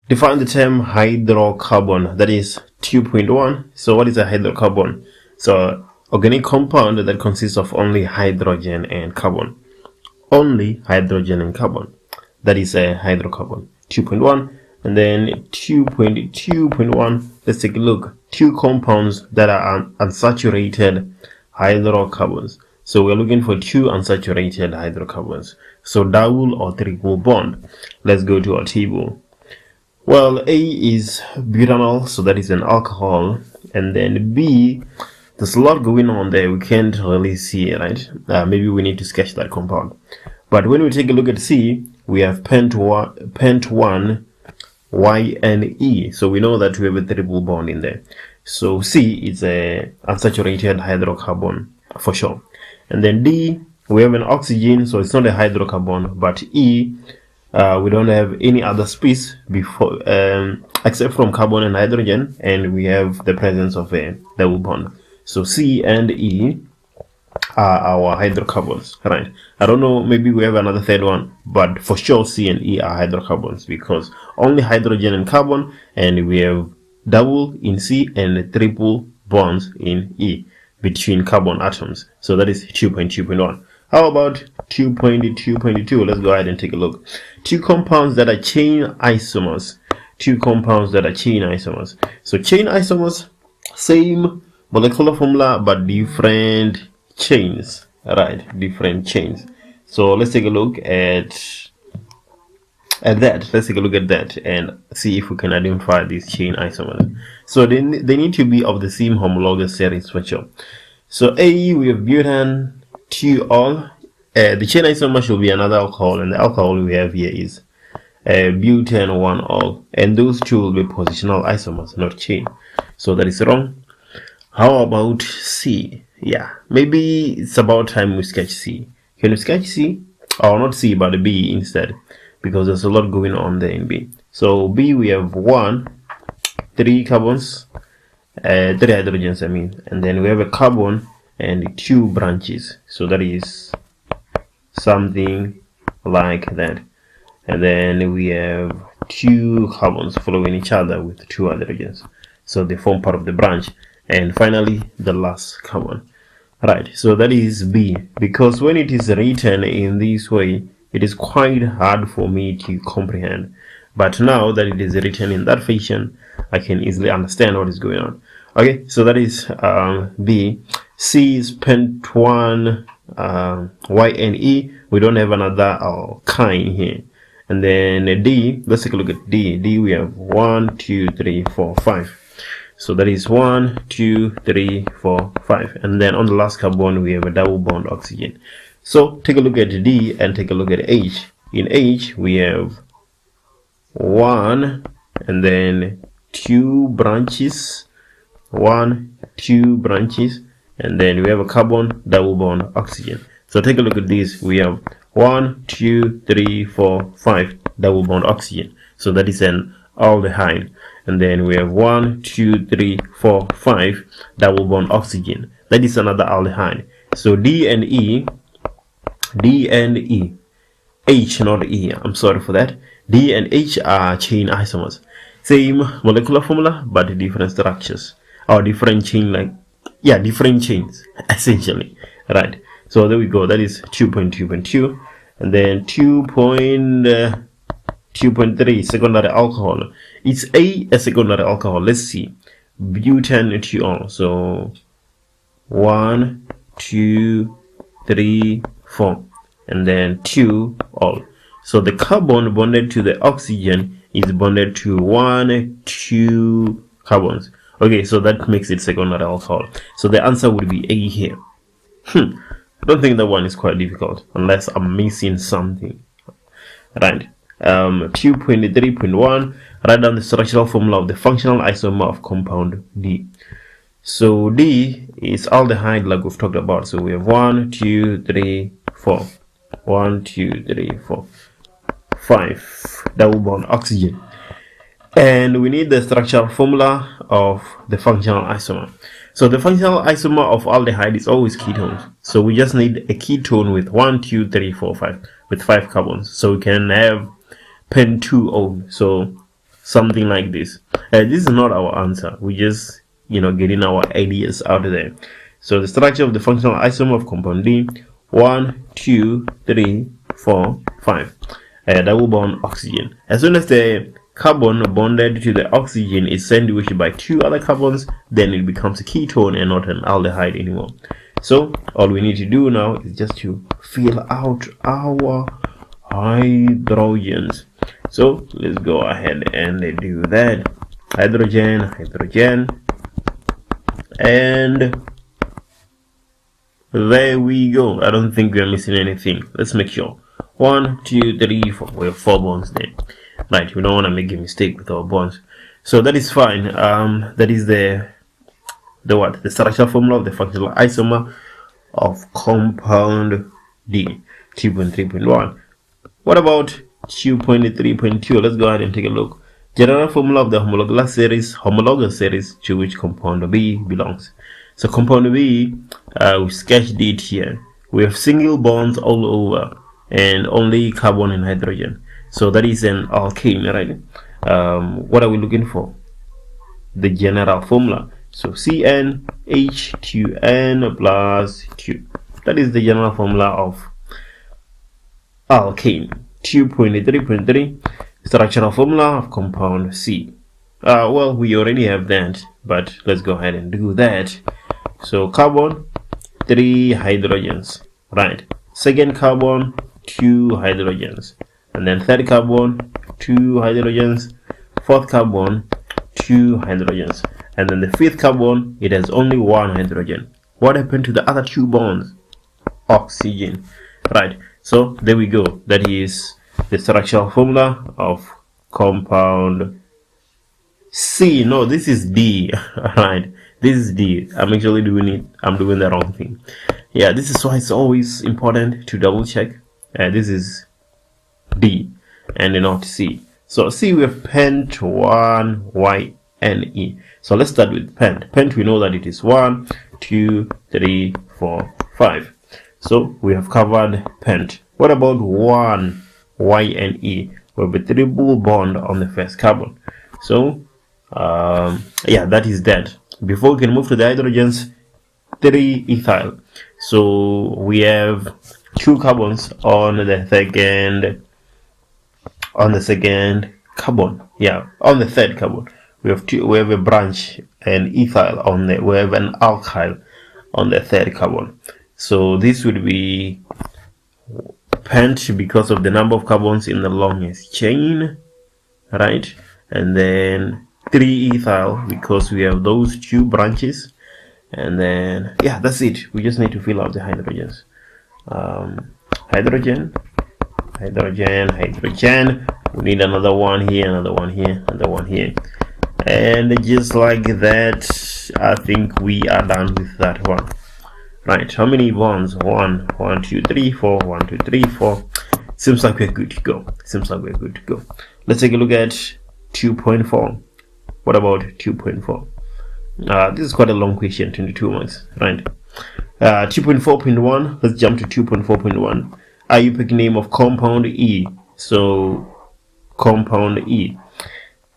Define the term hydrocarbon, that is 2.1. So what is a hydrocarbon? So organic compound that consists of only hydrogen and carbon. Only hydrogen and carbon. That is a hydrocarbon. 2.1. And then 2.2.1, let's take a look. Two compounds that are unsaturated hydrocarbons. So we're looking for two unsaturated hydrocarbons. So double or triple bond. Let's go to our table. Well, A is butanol, so that is an alcohol. And then B, there's a lot going on there. We can't really see it, right? Maybe we need to sketch that compound. But when we take a look at C, we have pent 1 YNE. So we know that we have a triple bond in there. So C is a unsaturated hydrocarbon for sure. And then D, we have an oxygen, so it's not a hydrocarbon. But E, we don't have any other space before except from carbon and hydrogen, and we have the presence of a double bond. So C and E are our hydrocarbons, right? I don't know, maybe we have another third one, but for sure C and E are hydrocarbons because only hydrogen and carbon, and we have double in C and triple bonds in E between carbon atoms. So that is 2.2.1. How about 2.2.2? Let's go ahead and take a look. Two compounds that are chain isomers. Two compounds that are chain isomers. So chain isomers, same molecular formula but different chains, right? Different chains. So let's take a look at that. Let's take a look at that and see if we can identify these chain isomers. So they need to be of the same homologous series for sure. So A, we have butane 2-ol. The chain isomer should be another alcohol, and the alcohol we have here is butane 1-ol, and those two will be positional isomers, not chain. So that is wrong. How about C? Yeah, maybe it's about time we sketch C. Can we sketch C? Or not C, but B instead, because there's a lot going on there in B. So B, we have 3 carbons, 3 hydrogens, I mean, and then we have a carbon and 2 branches. So that is something like that. And then we have 2 carbons following each other with 2 hydrogens. So they form part of the branch. And finally, the last carbon. Right, so that is B. Because when it is written in this way, it is quite hard for me to comprehend. But now that it is written in that fashion, I can easily understand what is going on. Okay, so that is B. C is pent 1 YNE. We don't have another alkyne here. And then D, let's take a look at D. D, we have 1, 2, 3, 4, 5. So that is 1, 2, 3, 4, 5. And then on the last carbon, we have a double bond oxygen. So take a look at D and take a look at H. In H, we have 1 and then 2 branches. 1, 2 branches. And then we have a carbon, double bond oxygen. So take a look at this. We have 1, 2, 3, 4, 5 double bond oxygen. So that is an aldehyde. And then we have 1, 2, 3, 4, 5 double bond oxygen. That is another aldehyde. So D and E, H, not E, I'm sorry for that. D and H are chain isomers. Same molecular formula, but different structures. Or different chain, like, yeah, different chains, essentially. Right. So there we go. That is 2.2.2. And then 2.3, secondary alcohol. It's a secondary alcohol. Let's see. Butane 2-ol. So 1, 2, 3, 4. And then 2-ol. So the carbon bonded to the oxygen is bonded to 1, 2 carbons. Okay, so that makes it secondary alcohol. So the answer would be A here. I don't think that one is quite difficult unless I'm missing something. Right. 2.3.1, write down the structural formula of the functional isomer of compound D. So D is aldehyde, like we've talked about. So we have 1, 2, 3, 4. 1, 2, 3, 4, 5 double bond oxygen. And we need the structural formula of the functional isomer. So the functional isomer of aldehyde is always ketones. So we just need a ketone with 1, 2, 3, 4, 5 with 5 carbons. So we can have pen 2-O. So something like this. This is not our answer. We just, getting our ideas out there. So the structure of the functional isomer of compound D: 1, 2, 3, 4, 5. Double bond oxygen. As soon as the carbon bonded to the oxygen is sandwiched by 2 other carbons, then it becomes a ketone and not an aldehyde anymore. So all we need to do now is just to fill out our hydrogens. So let's go ahead and do that. Hydrogen, and there we go. I don't think we are missing anything. Let's make sure. 1, 2, 3, 4. We have 4 bonds there. Right, we don't want to make a mistake with our bonds. So that is fine. That is the structural formula of the functional isomer of compound D, 2.3.1. What about 2.3.2? Let's go ahead and take a look. General formula of the homologous series to which compound B belongs. So compound B, we sketched it here. We have single bonds all over and only carbon and hydrogen. So that is an alkane, right? What are we looking for? The general formula. So CnH2n plus 2. That is the general formula of alkane. 2.3.3. Structural formula of compound C. Well, we already have that, but let's go ahead and do that. So carbon, 3 hydrogens, right? Second carbon, 2 hydrogens, and then third carbon, 2 hydrogens, fourth carbon, 2 hydrogens, and then the fifth carbon, it has only 1 hydrogen. What happened to the other 2 bonds? Oxygen, right? So there we go. That is the structural formula of compound C. No, this is D. Right, this is D. I'm actually doing it. I'm doing the wrong thing. Yeah, this is why it's always important to double check. This is D and not C. So C, we have pent 1 Y N E. So let's start with pent. Pent, we know that it is 1, 2, 3, 4, 5. So we have covered pent. What about 1 Y N E? We have a triple bond on the first carbon. So yeah, that is that. Before we can move to the hydrogens, 3 ethyl. So we have 2 carbons on the second carbon. Yeah, on the third carbon. We have a branch, an ethyl on the, we have an alkyl on the third carbon. So this would be pent because of the number of carbons in the longest chain, right? And then 3 ethyl because we have those 2 branches. And then yeah, that's it. We just need to fill out the hydrogens. Hydrogen. We need another one here, another one here, another one here, and just like that, I think we are done with that one. Right, how many bonds? 1, 1, 2, 3, 4. 1, 2, 3, 4. Seems like we're good to go. Let's take a look at 2.4. What about 2.4? This is quite a long question, 22 marks, right? 2.4.1. Let's jump to 2.4.1. IUPAC name of compound E. So compound E,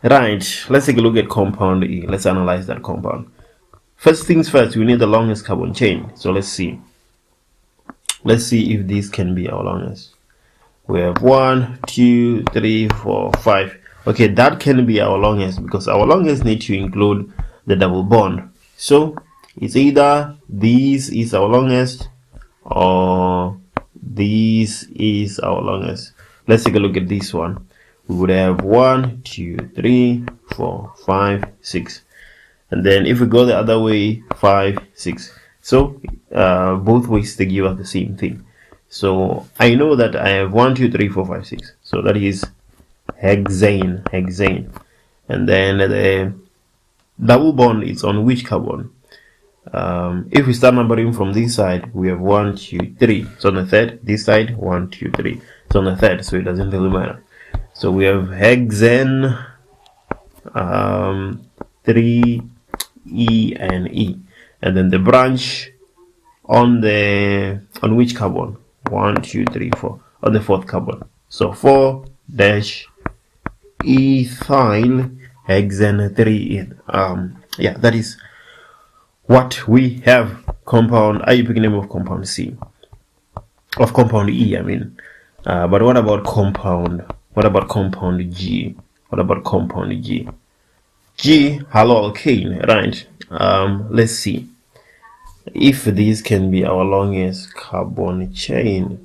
right? Let's take a look at compound E. Let's analyze that compound. First things first, we need the longest carbon chain. So let's see if this can be our longest. We have 1, 2, 3, 4, 5. Okay, that can be our longest because our longest need to include the double bond. So it's either this is our longest or this is our longest. Let's take a look at this one. We would have 1, 2, 3, 4, 5, 6, and then if we go the other way, 5, 6. So both ways they give us the same thing. So I know that I have 1, 2, 3, 4, 5, 6. So that is hexane. And then the double bond is on which carbon? If we start numbering from this side, we have 1, 2, 3. It's on the third. This side, 1, 2, 3. It's on the third, so it doesn't really matter. So we have hexane, 3 E and E, and then the branch on which carbon? 1, 2, 3, 4. On the fourth carbon. So 4 dash ethyl hexane 3. Yeah, that is what we have. Compound, are you picking name of compound C? Of compound E, I mean. But what about compound? What about compound G? What about compound G? G, haloalkane, right? Let's see if these can be our longest carbon chain.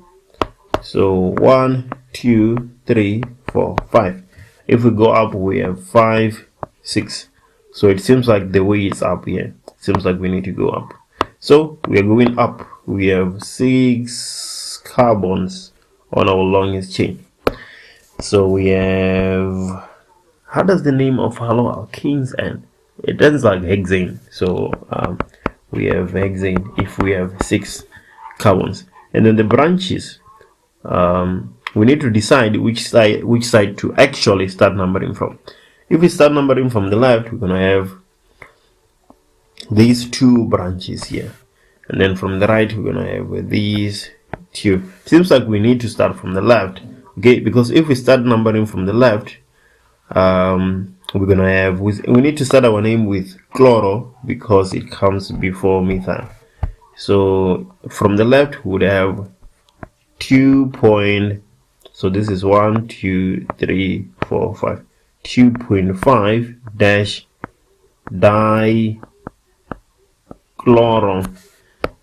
So 1, 2, 3, 4, 5. If we go up, we have 5, 6. So it seems like the way it's up here, it seems like we need to go up. So we are going up. We have 6 carbons on our longest chain. So we have, how does the name of haloalkanes end? It ends like hexane. So we have hexane if we have 6 carbons. And then the branches, we need to decide which side to actually start numbering from. If we start numbering from the left, we're gonna have these 2 branches here, and then from the right we're gonna have these 2. Seems like we need to start from the left, okay? Because if we start numbering from the left, we're gonna have, we need to start our name with chloro because it comes before methyl. So from the left we would have 2 point, so this is 1, 2, 3, 4, 5, 2.5 dash dichloro,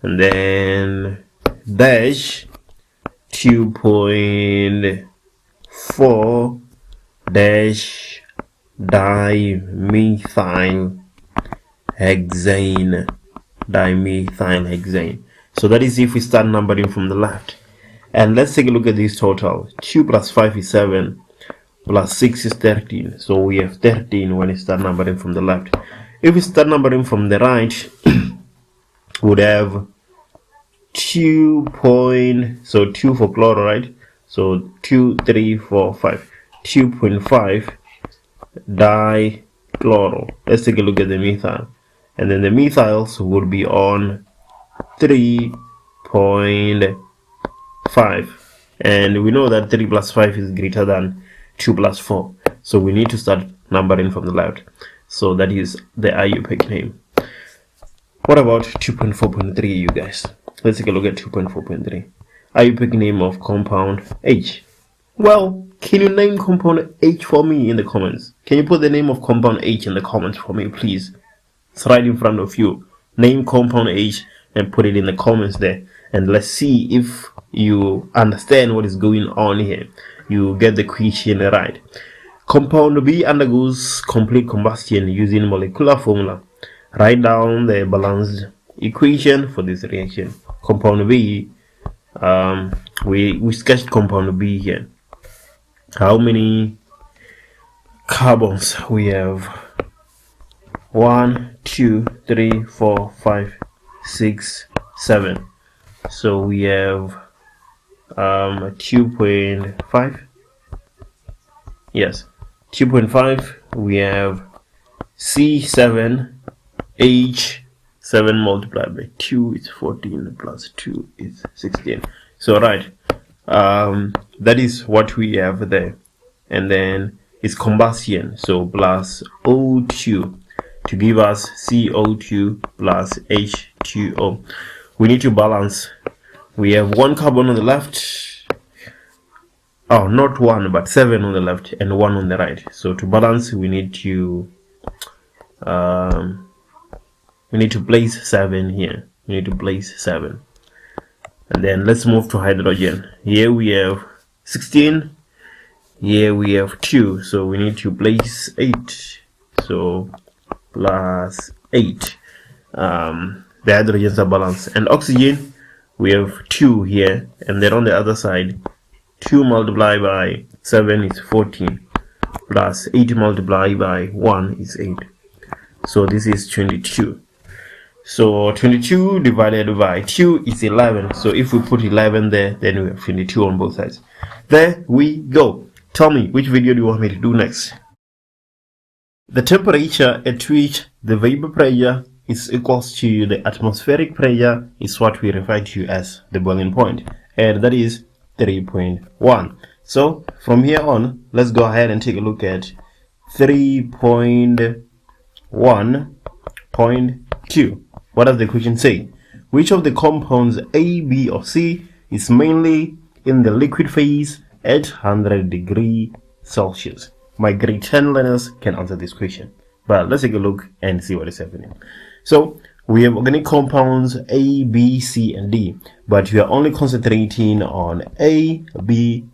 and then dash 2.4 dash dimethyl hexane. So that is if we start numbering from the left. And let's take a look at this total. 2 plus 5 is 7, plus 6 is 13. So we have 13 when we start numbering from the left. If we start numbering from the right, we would have 2 so 2 for chloro, right? So 2, 3, 4, 5. 2.5 dichloro. Let's take a look at the methyl. And then the methyls would be on 3.5. And we know that 3 plus 5 is greater than 2 plus 4. So we need to start numbering from the left. So that is the IUPAC name. What about 2.4.3, you guys? Let's take a look at 2.4.3. IUPAC name of compound H. Well, can you name compound H for me in the comments? Can you put the name of compound H in the comments for me, please? It's right in front of you. Name compound H and put it in the comments there. And let's see if you understand what is going on here. You get the equation right. Compound B undergoes complete combustion using molecular formula. Write down the balanced equation for this reaction. Compound B, we sketched compound B here. How many carbons we have? 1, 2, 3, 4, 5, 6, 7. So we have 2.5. Yes, 2.5. We have C7H7 multiplied by 2 is 14 plus 2 is 16. So right, that is what we have there. And then it's combustion, so plus O2 to give us CO2 plus H2O. We need to balance. We have 1 carbon on the left, oh, not 1 but 7 on the left and 1 on the right. So to balance, we need to place 7 here. We need to place 7. And then let's move to hydrogen. Here we have 16, here we have 2, so we need to place 8. So plus 8. The hydrogens are balanced. And oxygen, we have 2 here, and then on the other side 2 multiplied by 7 is 14, plus 8 multiplied by 1 is 8. So this is 22. So 22 divided by 2 is 11. So if we put 11 there, then we have 22 on both sides. There we go. Tell me, which video do you want me to do next? The temperature at which the vapor pressure is equals to the atmospheric pressure is what we refer to as the boiling point, and that is 3.1. So from here on, let's go ahead and take a look at 3.1.2. What does the question say? Which of the compounds A, B, or C is mainly in the liquid phase at 100 degrees Celsius? My grade 10 learners can answer this question, but let's take a look and see what is happening. So we have organic compounds A, B, C, and D, but we are only concentrating on A, B,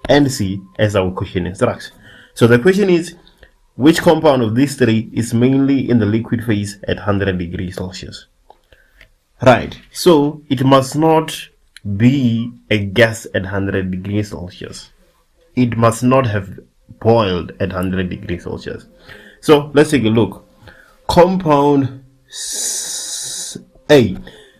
and C as our question instructs. So the question is, which compound of these three is mainly in the liquid phase at 100 degrees Celsius? Right, so it must not be a gas at 100 degrees Celsius. It must not have boiled at 100 degrees Celsius. So let's take a look. Compound A.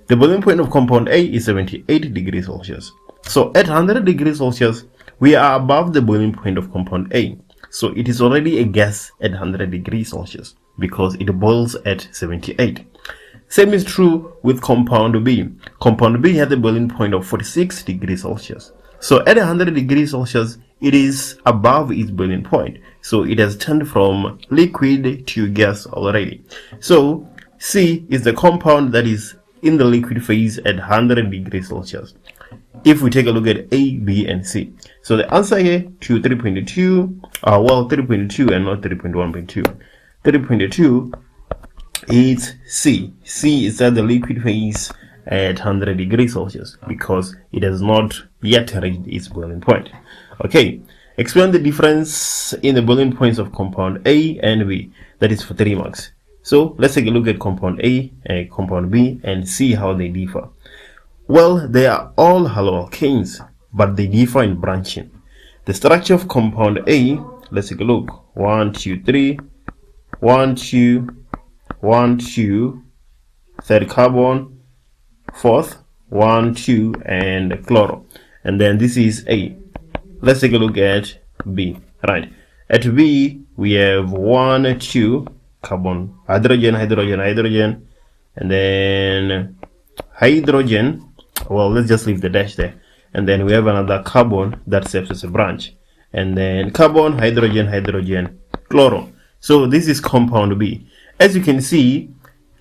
The boiling point of compound A is 78 degrees Celsius. So at 100 degrees Celsius, we are above the boiling point of compound A. So it is already a gas at 100 degrees Celsius because it boils at 78. Same is true with compound B. Compound B has a boiling point of 46 degrees Celsius. So at 100 degrees Celsius, it is above its boiling point. So it has turned from liquid to gas already. So C is the compound that is in the liquid phase at 100 degrees Celsius. If we take a look at A, B, and C. So the answer here to 3.2, 3.2 and not 3.1.2. 3.2 is C. C is at the liquid phase at 100 degrees Celsius because it has not yet reached its boiling point. Okay, explain the difference in the boiling points of compound A and B. That is for 3 marks. So let's take a look at compound A and compound B and see how they differ. Well, they are all haloalkanes, but they differ in branching. The structure of compound A, let's take a look. 1, 2, 3, 1, 2, 1, 2, third carbon, fourth, 1, 2, and chloro. And then this is A. Let's take a look at B. Right. At B, we have 1, 2, carbon, hydrogen, hydrogen, hydrogen, and then hydrogen. Well, let's just leave the dash there. And then we have another carbon that serves as a branch. And then carbon, hydrogen, hydrogen, chloro. So this is compound B. As you can see,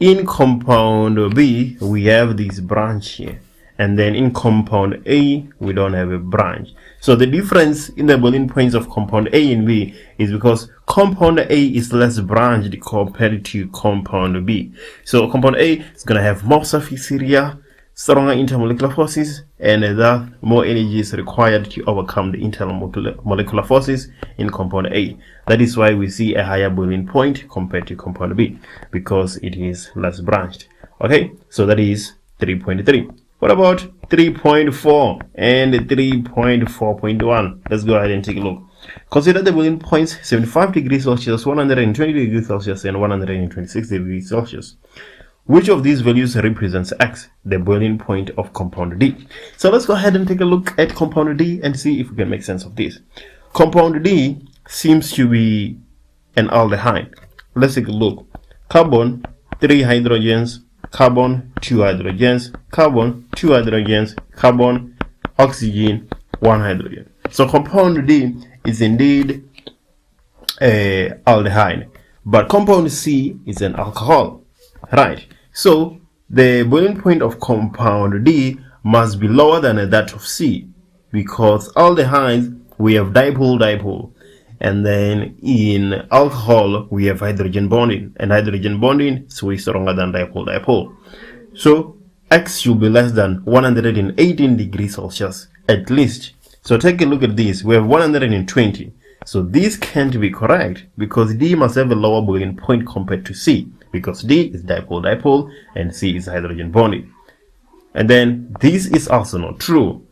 in compound B, we have this branch here. And then in compound A, we don't have a branch. So the difference in the boiling points of compound A and B is because compound A is less branched compared to compound B. So compound A is going to have more surface area, stronger intermolecular forces, and that more energy is required to overcome the intermolecular forces in compound A. That is why we see a higher boiling point compared to compound B, because it is less branched. Okay, so that is 3.3. What about 3.4 and 3.4.1? Let's go ahead and take a look. Consider the boiling points 75 degrees Celsius, 120 degrees Celsius, and 126 degrees Celsius. Which of these values represents X, the boiling point of compound D? So let's go ahead and take a look at compound D and see if we can make sense of this. Compound D seems to be an aldehyde. Let's take a look. Carbon, 3 hydrogens, carbon, 2 hydrogens, carbon, 2 hydrogens, carbon, oxygen, 1 hydrogen. So compound D is indeed a aldehyde, but compound C is an alcohol. Right, so the boiling point of compound D must be lower than that of C, because aldehydes we have dipole, and then in alcohol we have hydrogen bonding, and hydrogen bonding is way stronger than dipole. So X should be less than 118 degrees Celsius at least. So take a look at this. We have 120. So this can't be correct because D must have a lower boiling point compared to C, because D is dipole and C is hydrogen bonding. And then this is also not true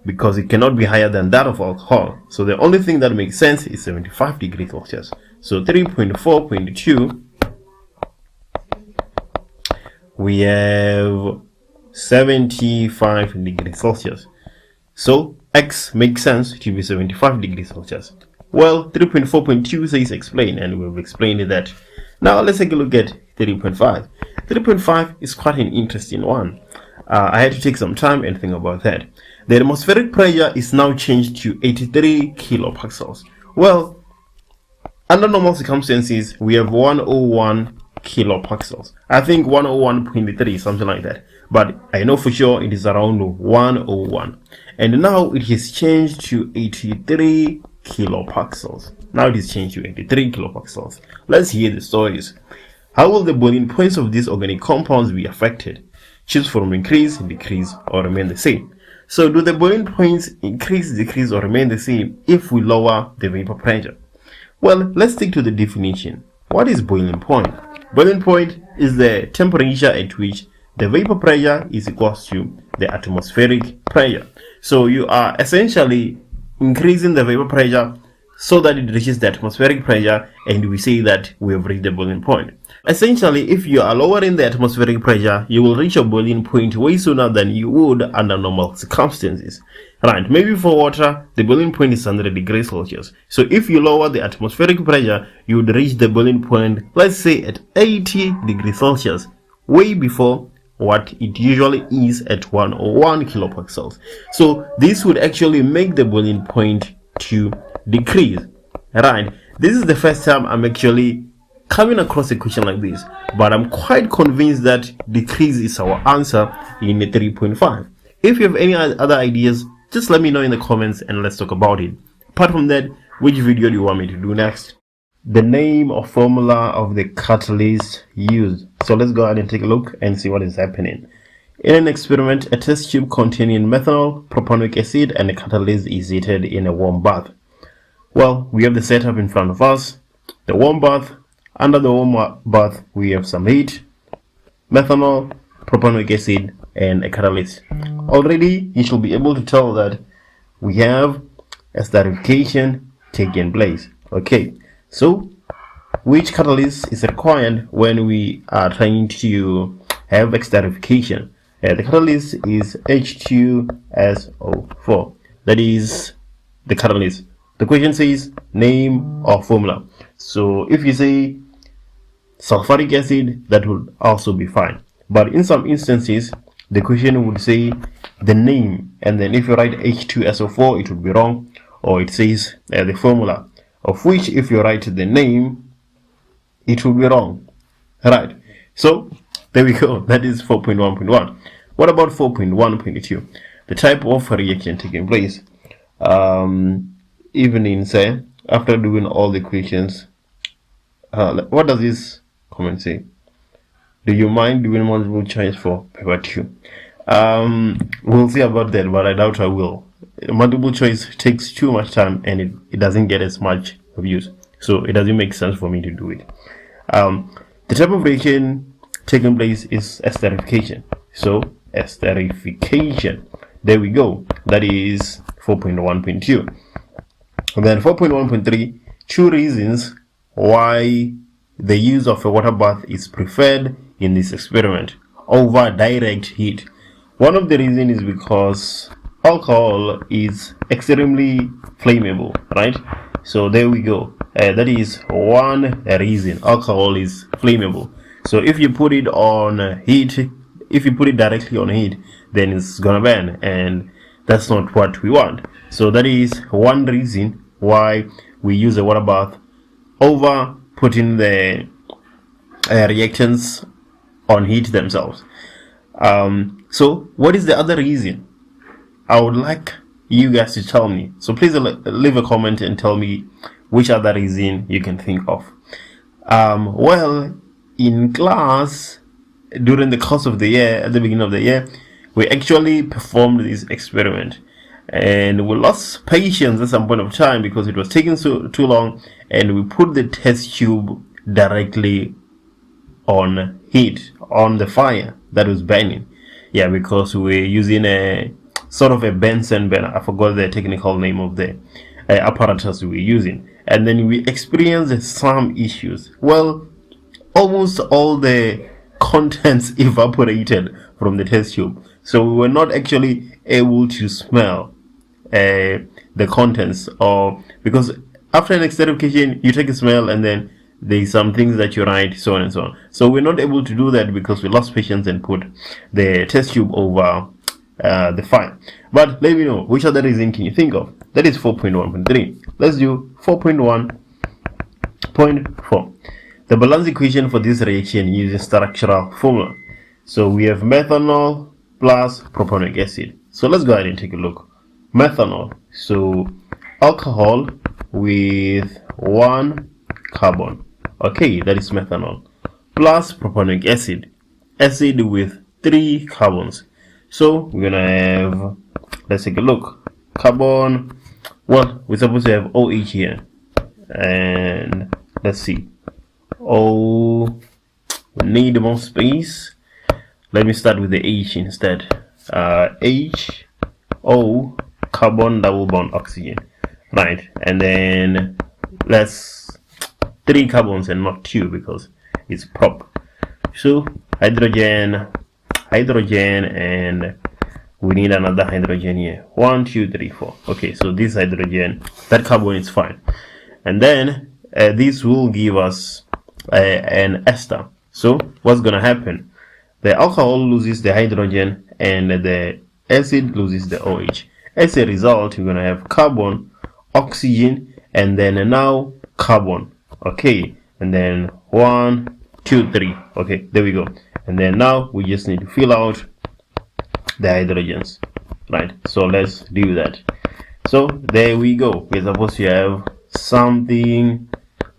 because it cannot be higher than that of alcohol. So the only thing that makes sense is 75 degrees Celsius. So 3.4.2, we have 75 degrees Celsius. So X makes sense to be 75 degrees Celsius. Well, 3.4.2 says explain, and we've explained that. Now let's take a look at 3.5. 3.5 is quite an interesting one. I had to take some time and think about that. The atmospheric pressure is now changed to 83 kilopascals. Well, under normal circumstances, we have 101 kilopascals. I think 101.3, something like that. But I know for sure it is around 101. And now it has changed to 83 kilopascals. Now it is changed to 83 kilopascals. Let's hear the stories. How will the boiling points of these organic compounds be affected? Choose from increase, decrease, or remain the same. So do the boiling points increase, decrease, or remain the same if we lower the vapor pressure? Well, let's stick to the definition. What is boiling point? Boiling point is the temperature at which the vapor pressure is equal to the atmospheric pressure. So you are essentially increasing the vapor pressure so that it reaches the atmospheric pressure, and we say that we have reached the boiling point. Essentially, if you are lowering the atmospheric pressure, you will reach a boiling point way sooner than you would under normal circumstances. Right, maybe for water, the boiling point is 100 degrees Celsius. So if you lower the atmospheric pressure, you would reach the boiling point, let's say at 80 degrees Celsius, way before what it usually is at 101 kilopascals. So this would actually make the boiling point to decrease. Right, this is the first time I'm actually coming across a question like this, but I'm quite convinced that decrease is our answer in the 3.5. If you have any other ideas, just let me know in the comments and let's talk about it. Apart from that, which video do you want me to do next? The name or formula of the catalyst used. So let's go ahead and take a look and see what is happening. In an experiment, a test tube containing methanol, propanoic acid, and a catalyst is heated in a warm bath. Well, we have the setup in front of us. The warm bath. Under the warm bath, we have some heat, methanol, propanoic acid, and a catalyst. Already, you should be able to tell that we have esterification taking place. Okay, so which catalyst is required when we are trying to have esterification? The catalyst is H2SO4. That is the catalyst. The question says name or formula. So if you say sulfuric acid, that would also be fine. But in some instances, the question would say the name, and then if you write H2SO4, it would be wrong, or it says the formula, of which if you write the name, it will be wrong. Right, so there we go. That is 4.1.1. What about 4.1.2? The type of reaction taking place. Even in say, after doing all the questions, what does this comment say? Do you mind doing multiple choice for paper 2? We'll see about that, but I doubt I will. Multiple choice takes too much time and it doesn't get as much views, so it doesn't make sense for me to do it. The type of reaction taking place is esterification. So esterification, there we go. That is 4.1.2. And then 4.1.3, 2 reasons why the use of a water bath is preferred in this experiment over direct heat. One of the reasons is because alcohol is extremely flammable, right? So there we go. That is one reason. Alcohol is flammable. So if you put it on heat, if you put it directly on heat, then it's gonna burn, and that's not what we want. So that is one reason why we use a water bath over putting the reactions on heat themselves. So what is the other reason? I would like you guys to tell me. So please leave a comment and tell me which other reason you can think of. Well, in class, during the course of the year, at the beginning of the year, we actually performed this experiment, and we lost patience at some point of time because it was taking too long, and we put the test tube directly on heat, on the fire that was burning. Yeah, because we're using a sort of a Bunsen burner. I forgot the technical name of the apparatus we're using, and then we experienced some issues. Well, almost all the contents evaporated from the test tube, so we were not actually able to smell the contents, or because after an esterification you take a smell and then there's some things that you write, so on and so on. So we're not able to do that because we lost patience and put the test tube over the file. But let me know, which other reason can you think of? That is 4.1.3. Let's do 4.1.4. The balance equation for this reaction uses structural formula. So we have methanol plus propanolic acid. So let's go ahead and take a look. Methanol, so alcohol with 1 carbon. Okay, that is methanol. Plus propanolic acid, acid with 3 carbons. So we're gonna have, let's take a look. Carbon, well, we're supposed to have OH here. And let's see. We need more space. Let me start with the H instead. H, O, carbon double bond oxygen. Right, and then let's 3 carbons and not 2 because it's prop. So hydrogen, and we need another hydrogen here. 1, 2, 3, 4. Okay, so this hydrogen, that carbon is fine, and then this will give us an ester. So what's gonna happen? The alcohol loses the hydrogen and the acid loses the OH. As a result, we're gonna have carbon, oxygen, and then now carbon. Okay, and then 1, 2, 3. Okay, there we go. And then now we just need to fill out the hydrogens, right? So let's do that. So there we go. We're supposed to have something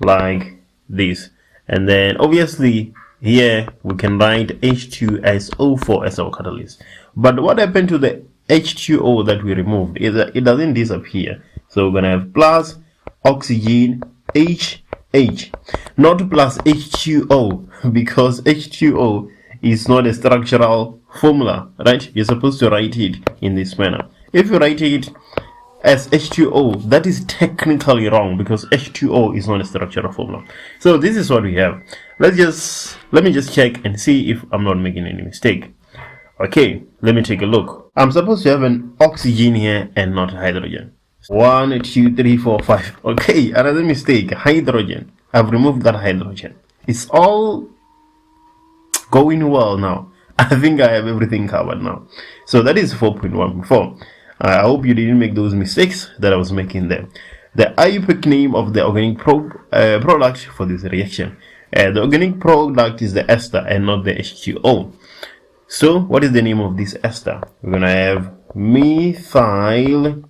like this, and then obviously here we can write H2SO4 as our catalyst. But what happened to the H2O that we removed is that it doesn't disappear. So we're gonna have plus oxygen HH, not plus H2O, because H2O is not a structural formula, right? You're supposed to write it in this manner. If you write it as H2O, that is technically wrong because H2O is not a structural formula. So this is what we have. Let me just check and see if I'm not making any mistake. Okay, let me take a look. I'm supposed to have an oxygen here and not hydrogen. 1, 2, 3, 4, 5. Okay, another mistake. Hydrogen. I've removed that hydrogen. It's all going well now. I think I have everything covered now. So that is 4.1.4. I hope you didn't make those mistakes that I was making there. The IUPAC name of the organic product for this reaction. The organic product is the ester and not the H2O. So what is the name of this ester? We're gonna have methyl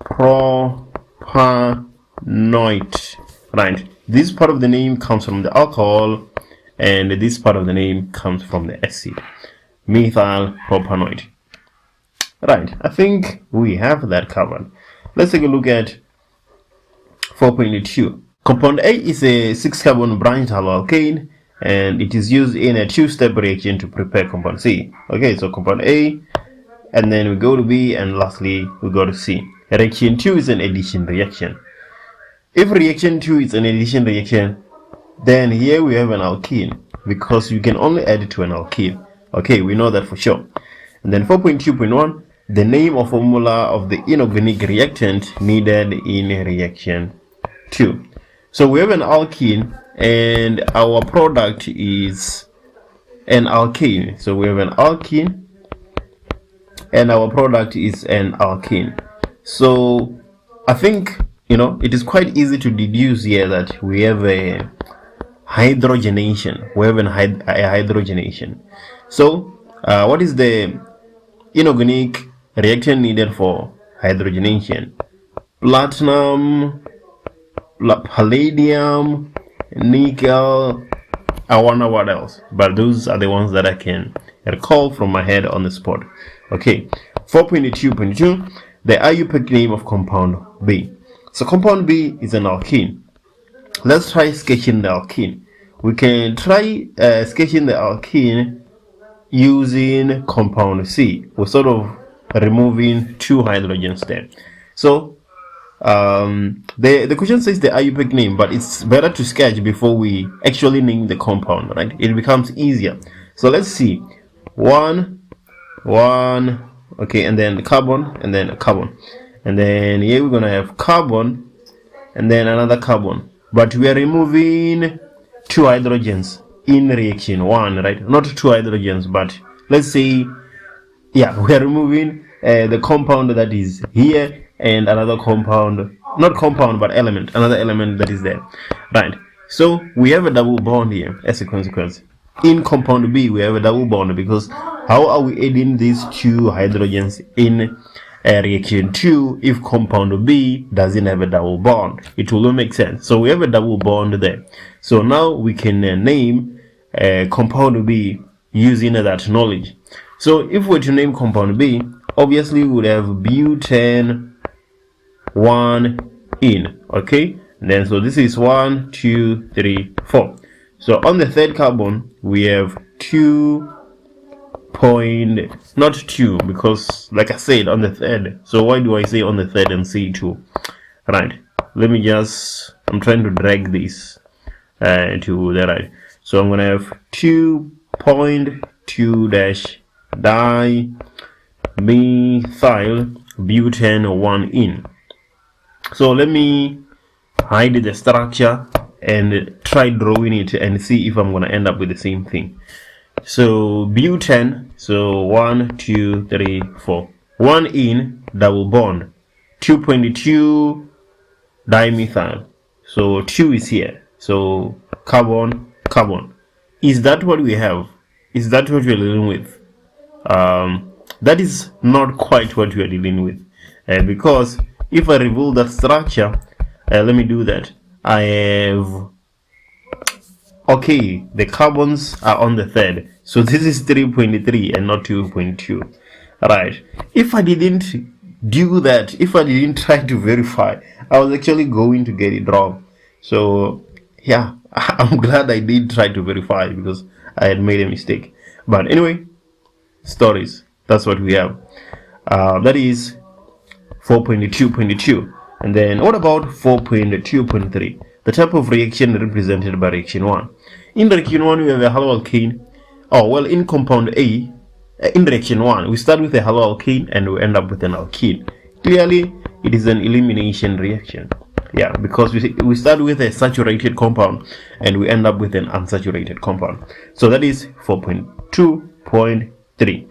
propanoate. Right. This part of the name comes from the alcohol, and this part of the name comes from the acid. Methyl propanoate. Right, I think we have that covered. Let's take a look at 4.2. Compound A is a 6-carbon branched alkane, and it is used in a 2-step reaction to prepare compound C. Okay, so compound A, and then we go to B, and lastly we go to C. Reaction 2 is an addition reaction. If reaction 2 is an addition reaction, then here we have an alkene, because you can only add it to an alkene. Okay, we know that for sure. And then 4.2.1, the name or formula of the inorganic reactant needed in reaction 2. So we have an alkene and our product is an alkane. So we have an alkene and our product is an alkane. So I think, it is quite easy to deduce here that we have a hydrogenation. We have a hydrogenation. So what is the inorganic reaction needed for hydrogenation? Platinum, palladium, nickel. I wonder what else, but those are the ones that I can recall from my head on the spot. Okay, 4.2.2, the IUPAC name of compound B. So compound B is an alkene. Let's try sketching the alkene. We can try sketching the alkene using compound C. We're sort of removing 2 hydrogens there. So the question says the IUPAC name, but it's better to sketch before we actually name the compound, right? It becomes easier. So let's see. 1, okay, and then carbon, and then a carbon, and then here we're gonna have carbon and then another carbon. but we are removing 2 hydrogens in reaction 1, right? Not 2 hydrogens, but let's say, yeah, we are removing the compound that is here and another compound, not compound but element, another element that is there, right? So we have a double bond here as a consequence. In compound B we have a double bond, because how are we adding these 2 hydrogens in reaction 2 if compound B doesn't have a double bond? It will not make sense. So we have a double bond there. So now we can name compound B using that knowledge. So if we're to name compound B, obviously we would have butane 1 in, okay? And then so this is 1, 2, 3, 4. So on the 3rd carbon we have 2 point, not 2, because like I said on the 3rd. So why do I say on the 3rd and say 2? Right, let me just, I'm trying to drag this to the right. So I'm gonna have 2.2 dash dimethyl butane 1 in. So let me hide the structure and try drawing it and see if I'm gonna end up with the same thing. So butane, so 1, 2, 3, 4, 1 in, double bond, 2.2 dimethyl, so 2 is here, so carbon, carbon. Is that what we have? Is that what we're dealing with? That is not quite what we are dealing with, because if I reveal that structure, let me do that. I have, okay, the carbons are on the 3rd, so this is 3.3 and not 2.2. Right, if I didn't do that, if I didn't try to verify, I was actually going to get it wrong. So yeah, I'm glad I did try to verify, because I had made a mistake. But anyway, stories, that's what we have. That is 4.2.2. And then what about 4.2.3? The type of reaction represented by reaction 1. In reaction 1 we have a haloalkane. Oh well, in compound A, in reaction 1 we start with a haloalkane and we end up with an alkene. Clearly it is an elimination reaction, yeah, because we start with a saturated compound and we end up with an unsaturated compound. So that is 4.2.3.